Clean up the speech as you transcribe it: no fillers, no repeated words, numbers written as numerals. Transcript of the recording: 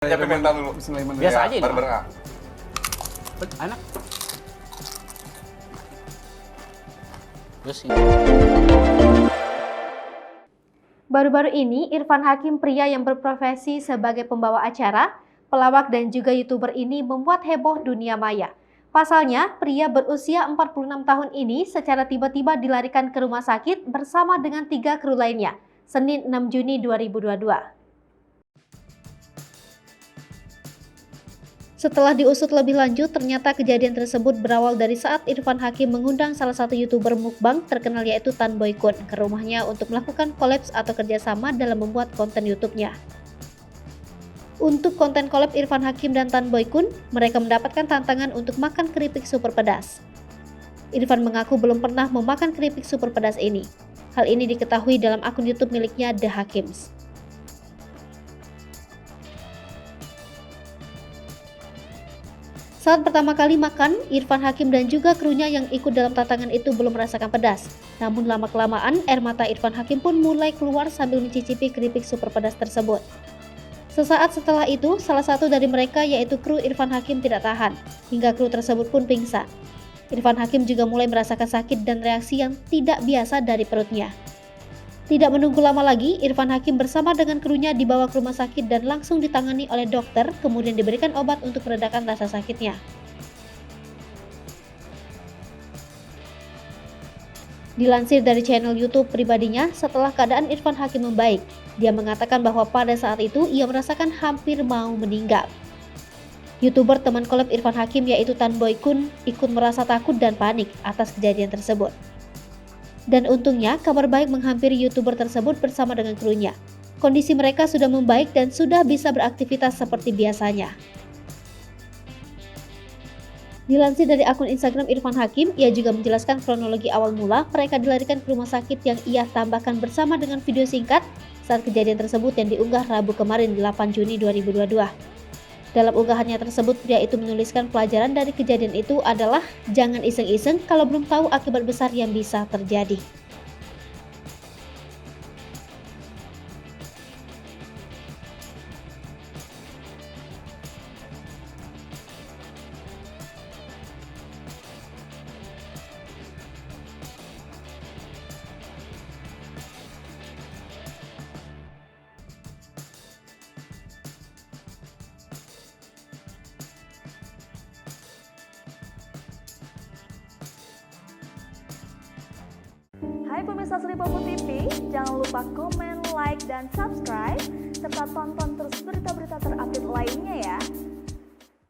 Nyiapin mental dulu. Bismillahirrahmanirrahim. Biasa aja ini. Bareng-bareng ah. Enak. Terus ini. Baru-baru ini, Irfan Hakim, pria yang berprofesi sebagai pembawa acara, pelawak dan juga YouTuber ini membuat heboh dunia maya. Pasalnya, pria berusia 46 tahun ini secara tiba-tiba dilarikan ke rumah sakit bersama dengan 3 kru lainnya, Senin 6 Juni 2022. Setelah diusut lebih lanjut, ternyata kejadian tersebut berawal dari saat Irfan Hakim mengundang salah satu YouTuber mukbang terkenal yaitu Tan Boy Kun ke rumahnya untuk melakukan kolaps atau kerjasama dalam membuat konten YouTube-nya. Untuk konten kolab Irfan Hakim dan Tan Boy Kun, mereka mendapatkan tantangan untuk makan keripik super pedas. Irfan mengaku belum pernah memakan keripik super pedas ini. Hal ini diketahui dalam akun YouTube miliknya The Hakims. Saat pertama kali makan, Irfan Hakim dan juga krunya yang ikut dalam tantangan itu belum merasakan pedas. Namun lama-kelamaan, air mata Irfan Hakim pun mulai keluar sambil mencicipi keripik super pedas tersebut. Sesaat setelah itu, salah satu dari mereka yaitu kru Irfan Hakim tidak tahan, hingga kru tersebut pun pingsan. Irfan Hakim juga mulai merasakan sakit dan reaksi yang tidak biasa dari perutnya. Tidak menunggu lama lagi, Irfan Hakim bersama dengan krunya dibawa ke rumah sakit dan langsung ditangani oleh dokter, kemudian diberikan obat untuk meredakan rasa sakitnya. Dilansir dari channel YouTube pribadinya, setelah keadaan Irfan Hakim membaik, dia mengatakan bahwa pada saat itu ia merasakan hampir mau meninggal. YouTuber teman kolab Irfan Hakim yaitu Tan Boy Kun ikut merasa takut dan panik atas kejadian tersebut. Dan untungnya, kabar baik menghampiri YouTuber tersebut bersama dengan krunya. Kondisi mereka sudah membaik dan sudah bisa beraktivitas seperti biasanya. Dilansir dari akun Instagram Irfan Hakim, ia juga menjelaskan kronologi awal mula mereka dilarikan ke rumah sakit yang ia tambahkan bersama dengan video singkat saat kejadian tersebut yang diunggah Rabu kemarin 8 Juni 2022. Dalam unggahannya tersebut, pria itu menuliskan pelajaran dari kejadian itu adalah jangan iseng-iseng kalau belum tahu akibat besar yang bisa terjadi. Hai pemirsa Sri Popo TV, jangan lupa komen, like, dan subscribe, serta tonton terus berita-berita terupdate lainnya.